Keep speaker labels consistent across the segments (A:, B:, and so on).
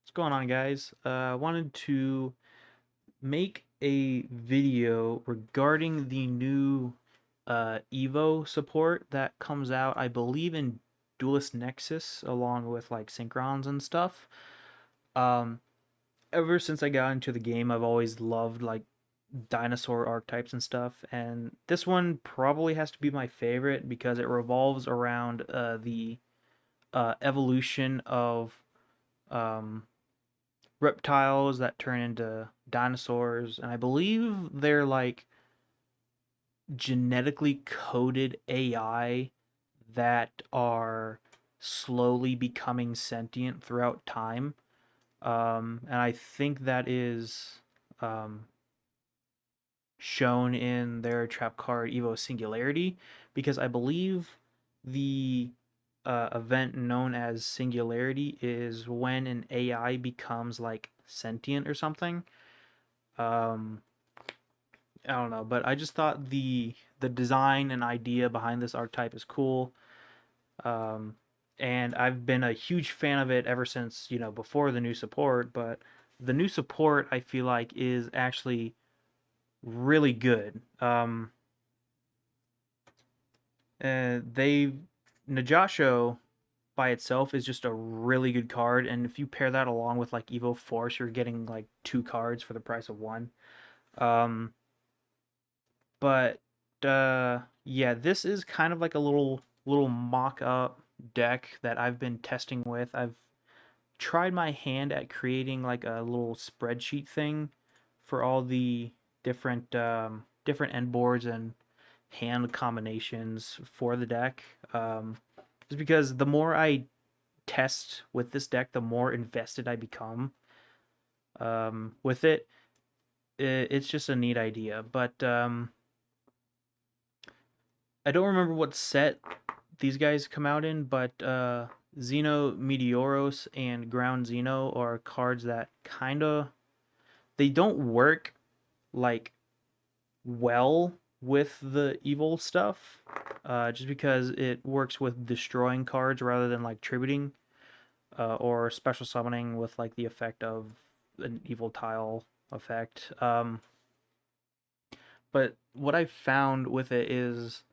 A: What's going on, guys? I wanted to make a video regarding the new Evo support that comes out, I believe, in Duelist Nexus, along with like Synchrons and stuff. Um, Ever since I got into the game, I've always loved like dinosaur archetypes and stuff, and this one probably has to be my favorite because it revolves around the evolution of um, reptiles that turn into dinosaurs, and I believe they're like genetically coded AI that are slowly becoming sentient throughout time. And I think that is um, shown in their trap card Evo Singularity, because I believe the event known as Singularity is when an AI becomes like sentient or something. Um, I don't know, but I just thought the design and idea behind this archetype is cool. Um, and I've been a huge fan of it ever since, before the new support, but the new support I feel like is actually really good. They Najasho by itself is just a really good card, and if you pair that along with like Evo Force, you're getting like two cards for the price of one. Um, But yeah, this is kind of like a little mock-up deck that I've been testing with. I've tried my hand at creating like a little spreadsheet thing for all the different end boards and hand combinations for the deck. Just because the more I test with this deck, the more invested I become with it. It's just a neat idea, but I don't remember what set these guys come out in, but Xeno Meteoros and Ground Xeno are cards that kind of they don't work like well with the evil stuff, just because it works with destroying cards rather than like tributing or special summoning with like the effect of an Evoltile effect. But what I found with it is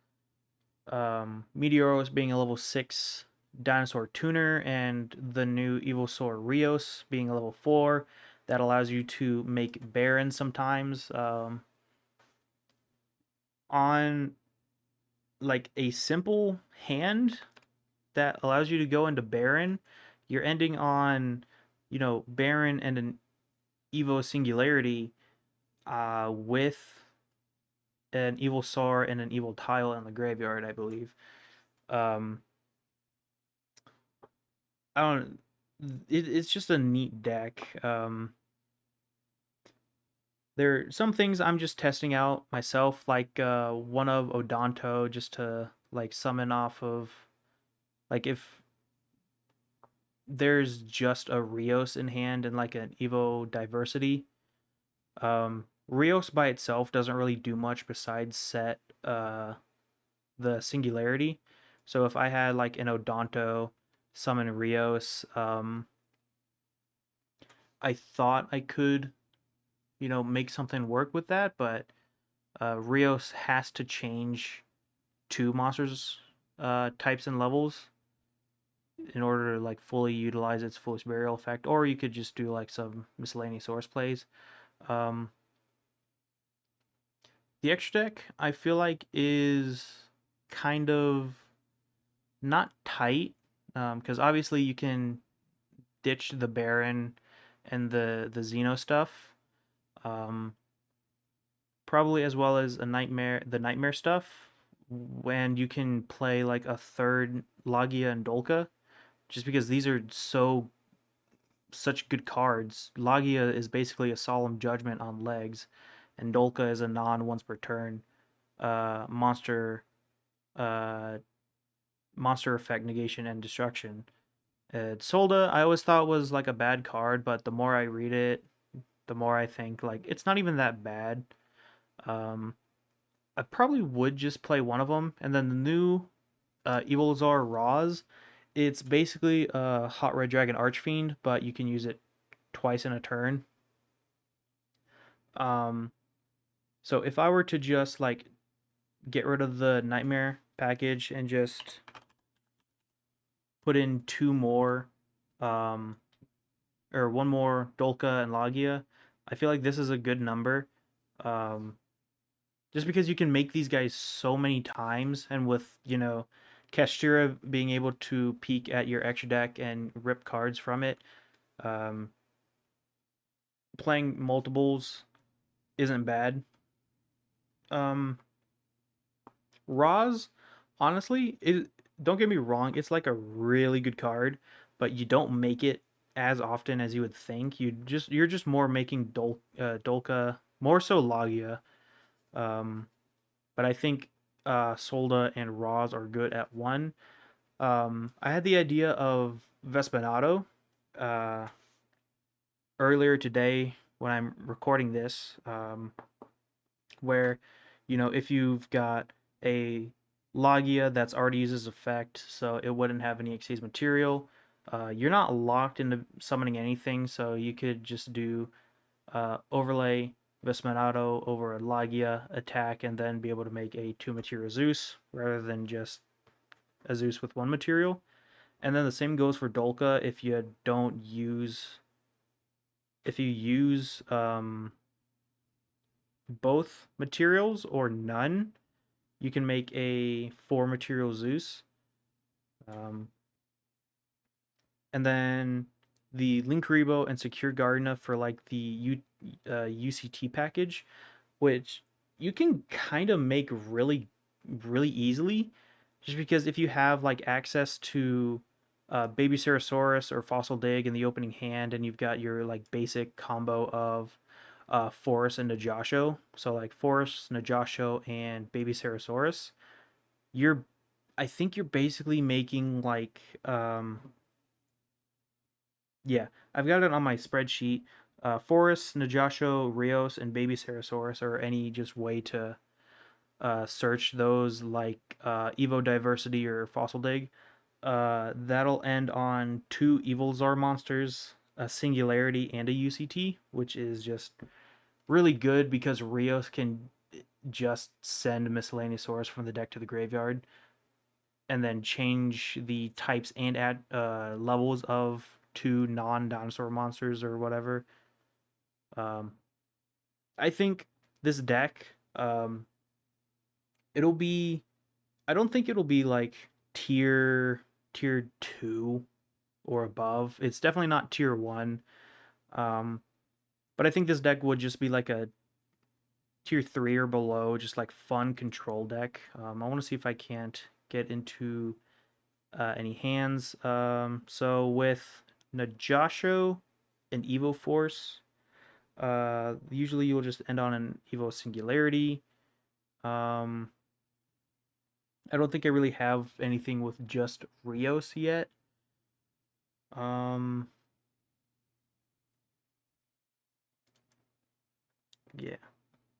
A: Meteoros being a level 6 dinosaur tuner, and the new Evolsaur Rios being a level 4 that allows you to make Baron sometimes. On like a simple hand that allows you to go into Baron, you're ending on, Baron and an Evo Singularity with an Evolsaur and an Evoltile in the graveyard, I believe. Um, I don't. It's just a neat deck. There are some things I'm just testing out myself, like one of Odonto, just to like summon off of like if there's just a Rios in hand and like an Evo Diversity. Rios by itself doesn't really do much besides set the Singularity. So if I had like an Odonto summon Rios, I thought I could, make something work with that, but Rios has to change two monsters types and levels in order to like fully utilize its Foolish Burial effect, or you could just do like some miscellaneous source plays. Um, the extra deck I feel like is kind of not tight, because obviously you can ditch the Baron and the Xeno stuff. Um, Probably as well as the nightmare stuff, when you can play like a third Lagia and Dolka, just because these are such good cards. Lagia is basically a solemn judgment on legs, and Dolka is a non once per turn monster uh monster effect negation and destruction. Solda I always thought was like a bad card, but the more I read it, the more I think like it's not even that bad. Um, I probably would just play one of them, and then the new Evolzar Raws. It's basically a Hot Red Dragon Archfiend, but you can use it twice in a turn. So if I were to just like get rid of the Nightmare package and just put in two more, um, or one more Dolka and Lagia, I feel like this is a good number. Um, just because you can make these guys so many times, and with, you know, Kashtira being able to peek at your extra deck and rip cards from it, um, playing multiples isn't bad. Um, Roz, honestly, don't get me wrong, it's like a really good card, but you don't make it as often as you would think. You're just more making Dolka, more so Lagia. Um, but I think Solda and Roz are good at one. I had the idea of Vespinato uh, earlier today when I'm recording this, where, you know, if you've got a Logia that's already uses effect, so it wouldn't have any Xyz material, you're not locked into summoning anything, so you could just do overlay Vesperado over a Logia attack and then be able to make a 2 material Zeus rather than just a Zeus with 1 material. And then the same goes for Dolka if you don't use if you use both materials or none, you can make a 4 material Zeus. Um, and then the Linkuriboh and Secure Gardena for like the UCT package, which you can kind of make really easily, just because if you have like access to Baby Cerosaurus or Fossil Dig in the opening hand, and you've got your like basic combo of Forest and Najasho, so like Forest, Najasho, and Baby Cerosaurus, you're I think you're basically making like yeah, I've got it on my spreadsheet. Forest, Najasho, Rios, and Baby Cerosaurus, or any just way to search those like Evo Diversity or Fossil Dig. That'll end on 2 Evolzar monsters, a Singularity, and a UCT, which is just really good because Rios can just send Miscellaneousaurus from the deck to the graveyard and then change the types and add levels of 2 non-dinosaur monsters or whatever. Um, I think this deck, it'll be. I don't think it'll be like tier 2 or above. It's definitely not tier 1. Um, but I think this deck would just be like a tier 3 or below, just like fun control deck. I want to see if I can't get into any hands. So with Najasho and Evo Force, usually you'll just end on an Evo Singularity. Um, I don't think I really have anything with just Rios yet. Um, yeah.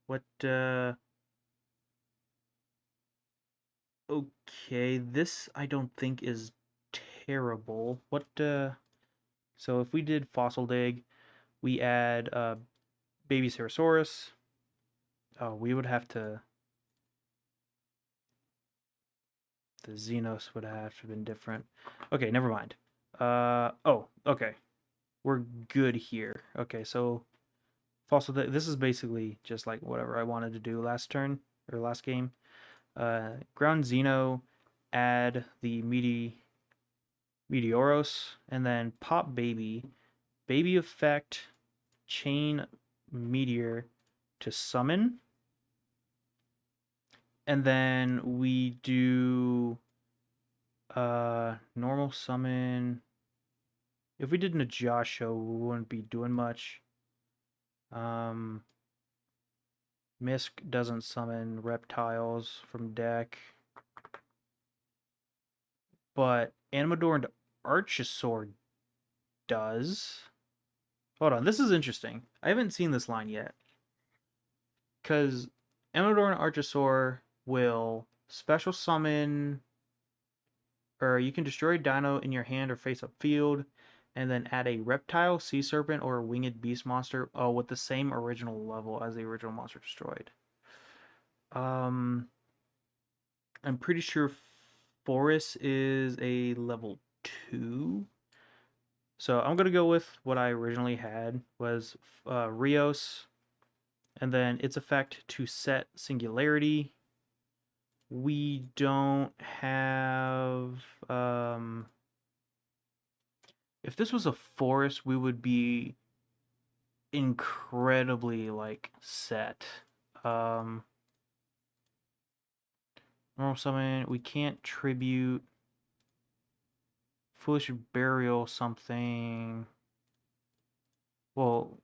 A: What, okay, this I don't think is terrible. So if we did Fossil Dig, we add, Baby Cerosaurus. Oh, we would have to, the Xenos would have to have been different. Okay, never mind. Oh, okay. We're good here. Okay, so Fossil Dig, this is basically just like whatever I wanted to do last turn, or last game. Ground Xeno, add the Meteoros, and then pop Baby. Baby effect, chain Meteor to summon. And then we do normal summon. If we did Najasho, we wouldn't be doing much. Misk doesn't summon reptiles from deck. But Animador and Archosaur does. Hold on, this is interesting. I haven't seen this line yet. Because Animador and Archosaur will special summon, or you can destroy Dino in your hand or face up field, and then add a reptile, sea serpent, or a winged beast monster with the same original level as the original monster destroyed. I'm pretty sure Forest is a level 2. So I'm gonna go with what I originally had was Rios, and then its effect to set Singularity. We don't have if this was a forest, we would be incredibly like set. Um Normal summon, we can't tribute. Foolish burial something. Well,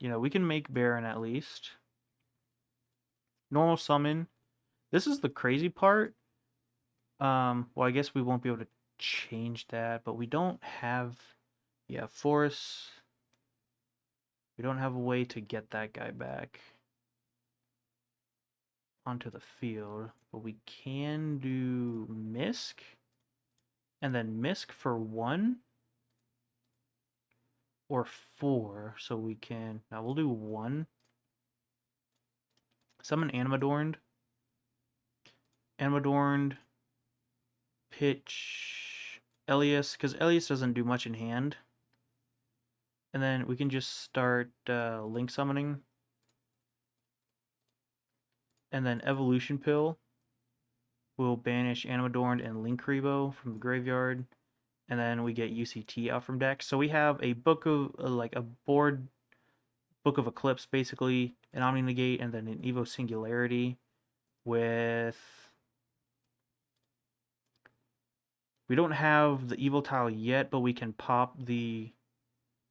A: we can make Baron at least. Normal summon. This is the crazy part. Well, I guess we won't be able to change that, but we don't have, Forest. We don't have a way to get that guy back onto the field, but we can do Misk, and then Misk for 1 or 4, so we can, now we'll do 1. Summon Animadorned. Animadorned. Pitch Elias, because Elias doesn't do much in hand. And then we can just start Link summoning. And then Evolution Pill will banish Animadorned and Linkuriboh from the graveyard. And then we get UCT out from deck. So we have a book of, like a board Book of Eclipse, basically, an Omni Negate, and then an Evo Singularity with... We don't have the Evoltile yet, but we can pop the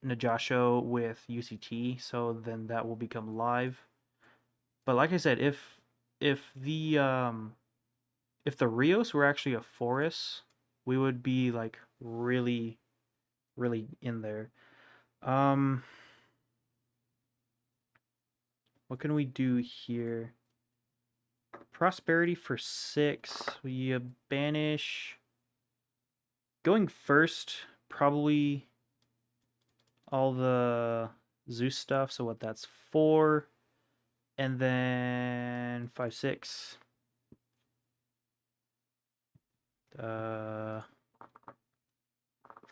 A: Najasho with UCT, so then that will become live. But like I said, if the Rios were actually a forest, we would be like really, really in there. What can we do here? Prosperity for 6. We banish. Going first, probably all the Zeus stuff. So what? That's 4, and then 5, 6.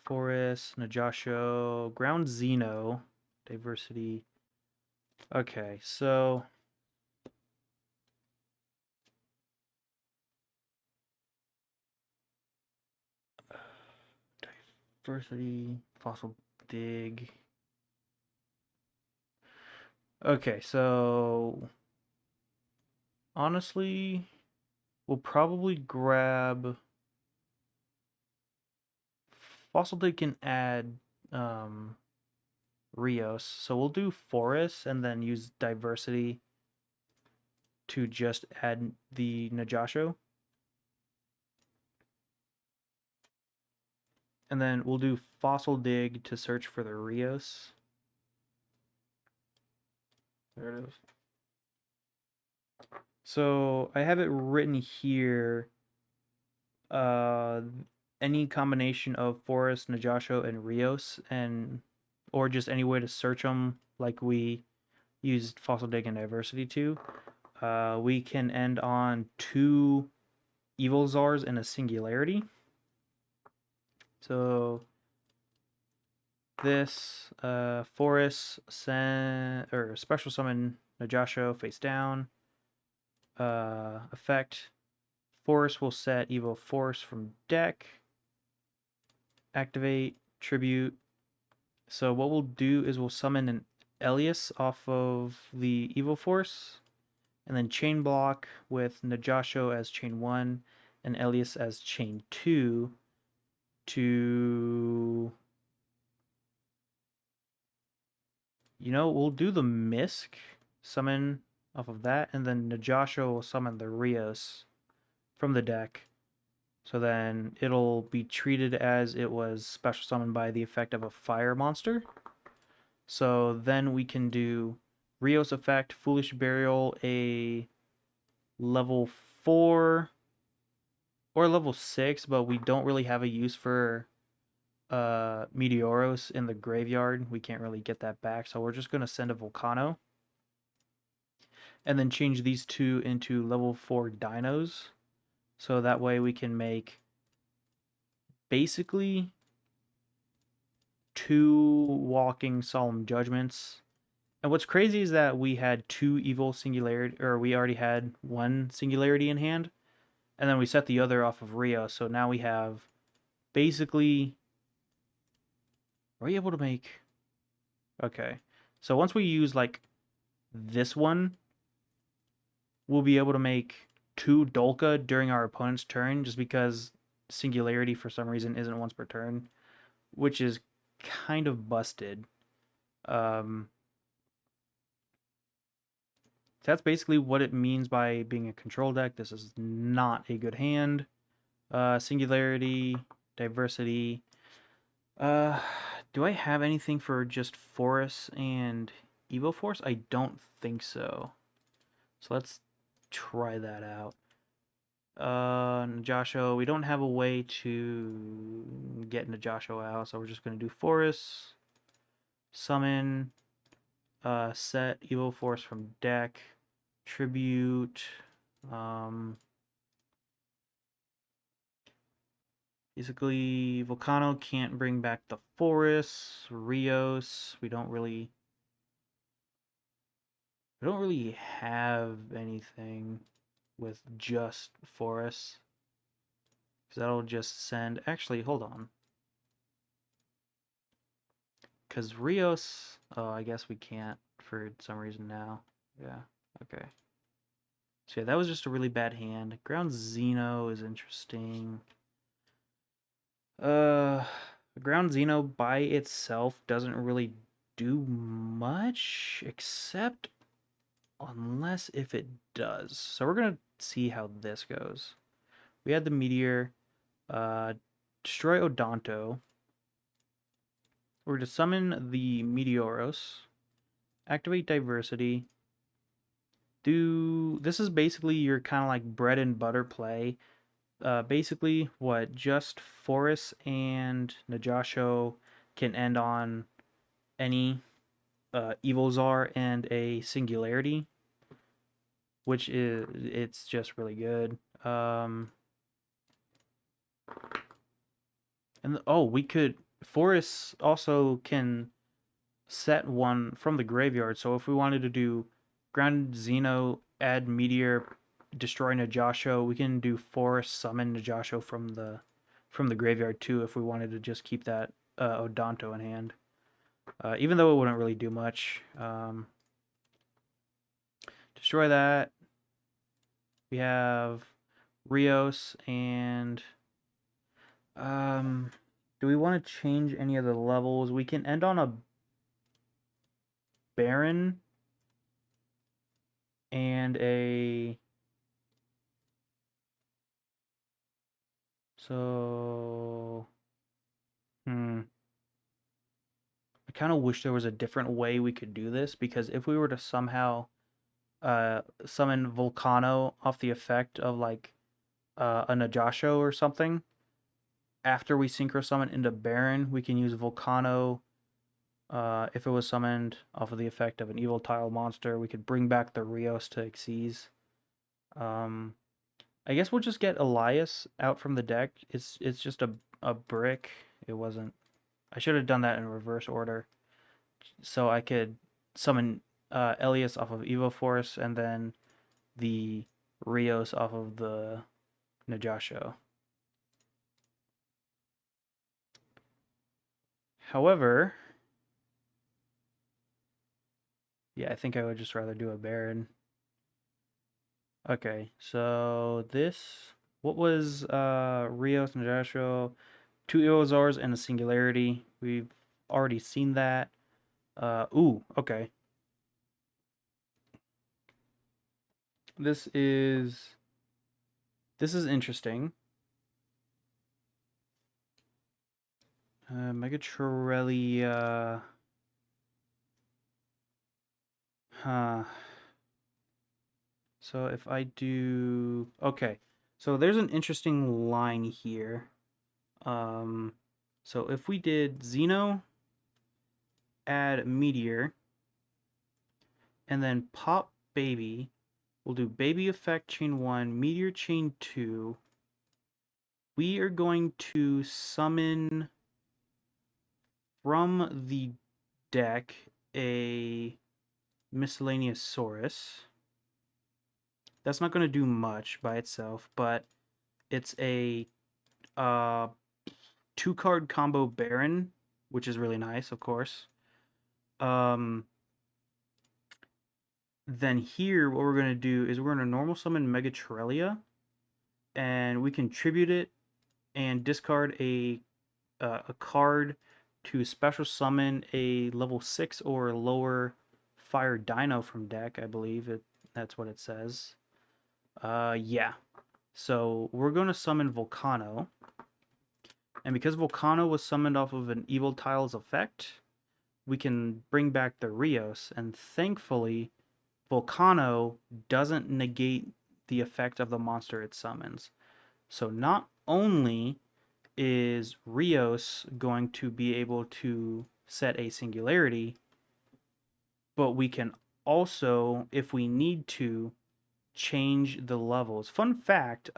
A: Forest, Najasho, Ground Xeno, Diversity. Okay, so Diversity, Fossil Dig. Okay, so honestly, we'll probably grab Fossil Dig can add Rios, so we'll do Forest and then use Diversity to just add the Najasho. And then we'll do Fossil Dig to search for the Rios. There it is. So I have it written here. Any combination of Forest, Najasho, and Rios, or just any way to search them, like we used Fossil Dig and Diversity to. We can end on 2 Evolzars and a Singularity. So this Forest special summon Najasho face down. Effect. Forest will set Evo Force from deck. Activate, tribute. So what we'll do is we'll summon an Elias off of the Evo Force, and then chain block with Najasho as chain 1 and Elias as chain 2 to... we'll do the Misk summon off of that, and then Najasho will summon the Rios from the deck. So then it'll be treated as it was special summoned by the effect of a fire monster. So then we can do Rios effect, Foolish Burial, a level 4 or level 6, but we don't really have a use for Meteoros in the graveyard. We can't really get that back, so we're just going to send a Volcano. And then change these two into level 4 dinos. So that way we can make basically 2 walking solemn judgments. And what's crazy is that we had 2 evil singularity, or we already had 1 singularity in hand, and then we set the other off of Rio. So now we have basically. Are we able to make? Okay, so once we use like this one, we'll be able to make 2 Dolka during our opponent's turn, just because singularity for some reason isn't once per turn, which is kind of busted. Um, that's basically what it means by being a control deck. This is not a good hand. Singularity, diversity. Do I have anything for just Forest and Evo Force? I don't think so. So let's try that out. Najasho, we don't have a way to get Najasho out, so we're just going to do Forest, summon, set Evo Force from deck, tribute, basically Volcano can't bring back the Forest, Rios, we don't really have anything with just Forest. Because that'll just send... Actually, hold on. Because Rios... Oh, I guess we can't for some reason now. Yeah, okay. So yeah, that was just a really bad hand. Ground Xeno is interesting. Ground Xeno by itself doesn't really do much, except unless if it does. So we're going to see how this goes. We had the Meteor, destroy Odonto. We're to summon the Meteoros, activate Diversity. This is basically your kind of like bread and butter play. Basically, just Forest and Najasho can end on any Evolzar and a Singularity, which it's just really good. And we could... Forest also can set one from the graveyard, so if we wanted to do Ground Xeno, add Meteor, destroy Najasho, we can do Forest, summon Najasho from the graveyard too, if we wanted to just keep that Odonto in hand. Even though it wouldn't really do much. Destroy that. We have Rios and... do we want to change any of the levels? We can end on a Baron and a... So... I kind of wish there was a different way we could do this, because if we were to somehow summon Volcano off the effect of like a Najasho or something, after we synchro summon into Baron, we can use Volcano. If it was summoned off of the effect of an Evoltile monster, we could bring back the Rios to Xyz. I guess we'll just get Elias out from the deck. It's just a brick. It wasn't... I should have done that in reverse order, so I could summon Elias off of Evo Force and then the Rios off of the Najasho. However, yeah, I think I would just rather do a Baron. Okay, so this... What was Rios, Najasho, 2 Evozars, and a Singularity. We've already seen that. Okay. This is interesting. Megatrelli, So if I do... Okay, so there's an interesting line here. So if we did Xeno, add Meteor, and then pop Baby, we'll do Baby effect chain 1, Meteor chain 2. We are going to summon from the deck a Miscellaneousaurus. That's not going to do much by itself, but it's a 2-card combo Baron, which is really nice, of course. Then here, what we're going to do is we're going to normal summon Megatrellia, and we can tribute it and discard a card to special summon a level 6 or lower fire dino from deck, I believe. That's what it says. Yeah. So we're going to summon Volcano. And because Volcano was summoned off of an Evoltile's effect, we can bring back the Rios. And thankfully, Volcano doesn't negate the effect of the monster it summons. So not only is Rios going to be able to set a singularity, but we can also, if we need to, change the levels. Fun fact,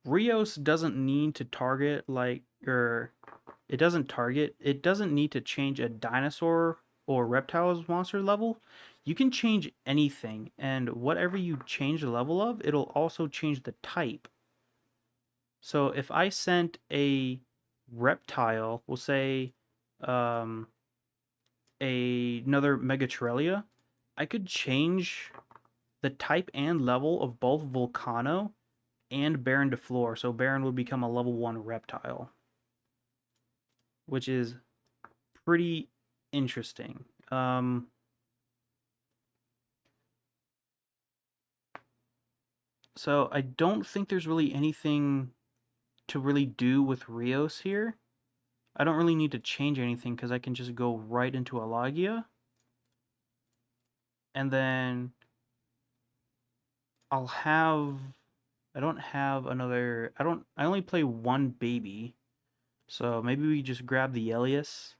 A: Rios doesn't need to target it doesn't need to change a dinosaur or reptiles monster level. You can change anything, and whatever you change the level of, it'll also change the type. So if I sent a reptile, we'll say another Megatrellia, I could change the type and level of both Volcano and Baron de Flor. So Baron would become a level 1 reptile, which is pretty interesting. So I don't think there's really anything to really do with Rios here. I don't really need to change anything because I can just go right into Alagia. And then I don't have another, I only play one baby. So maybe we just grab the Elias.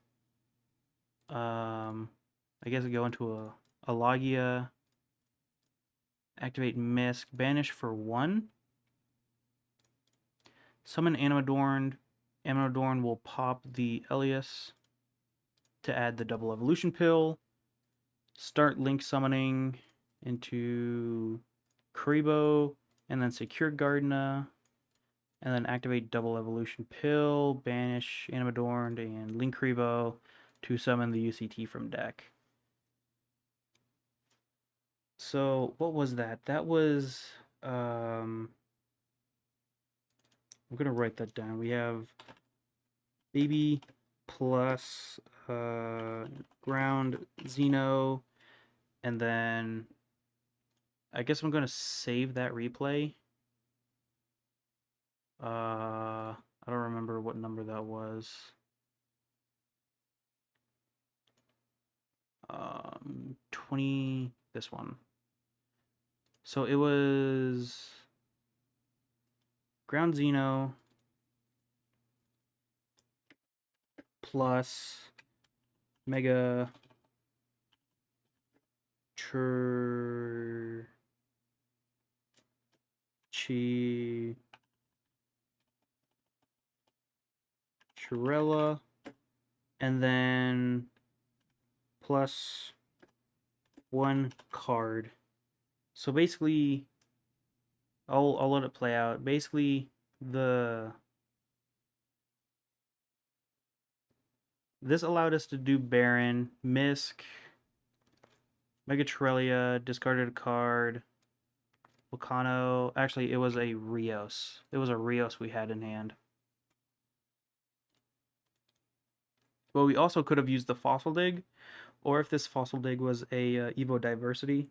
A: I guess I go into Alagia, activate Misk, banish for 1. Summon Animadorn. Animadorn will pop the Elias to add the double evolution pill. Start link summoning into Karibo, and then secure Gardena, and then activate double evolution pill, banish Animadorn and link Karibo to summon the UCT from deck. So what was that? That was I'm gonna write that down. We have baby plus ground Xeno, and then I guess I'm gonna save that replay. I don't remember what number that was. 20, this one. So it was ground Xeno plus Mega Chirella, and then plus 1 card. So basically, I'll let it play out. Basically, this allowed us to do Baron, Misk, Megatrellia, discarded a card, Volcano. Actually, it was a Rios. It was a Rios we had in hand. But we also could have used the Fossil Dig, or if this Fossil Dig was a Evo Diversity.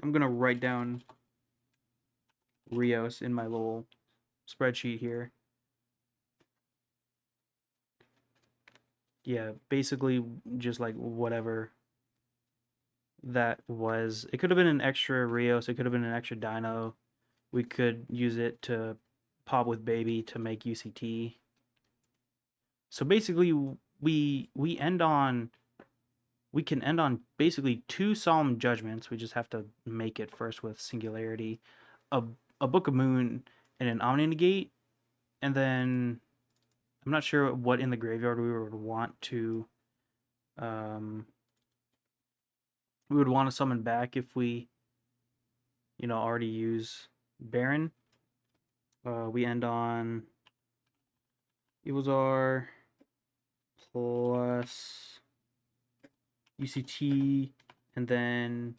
A: I'm going to write down Rios in my little spreadsheet here. Yeah, basically just like whatever that was. It could have been an extra Rios, it could have been an extra Dino. We could use it to pop with baby to make UCT. So basically, we end on we can end on basically two solemn judgments. We just have to make it first with singularity, a a Book of Moon, and an Omni Negate, and then I'm not sure what in the graveyard um we would want to summon back if we already use Baron. We end on Evolzar plus UCT, and then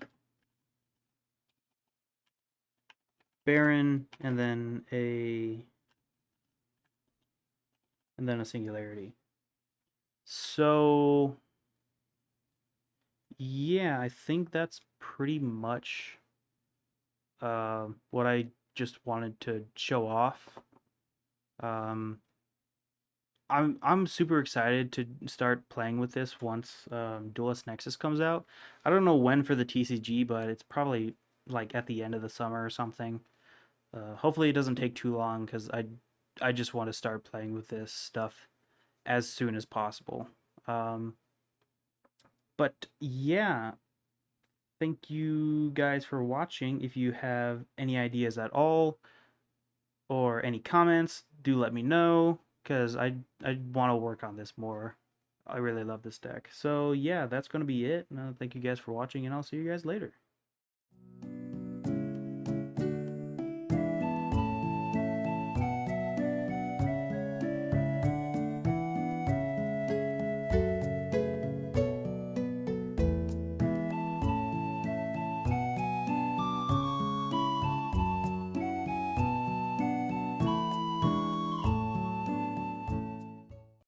A: Baron, and then a singularity. So yeah, I think that's pretty much what I just wanted to show off. Um, I'm super excited to start playing with this once Duelist Nexus comes out. I don't know when for the TCG, but it's probably like at the end of the summer or something. Hopefully it doesn't take too long because I just want to start playing with this stuff as soon as possible. Um, but yeah, thank you guys for watching. If you have any ideas at all or any comments, do let me know because I want to work on this more. I really love this deck. So yeah, that's going to be it. Thank you guys for watching, and I'll see you guys later.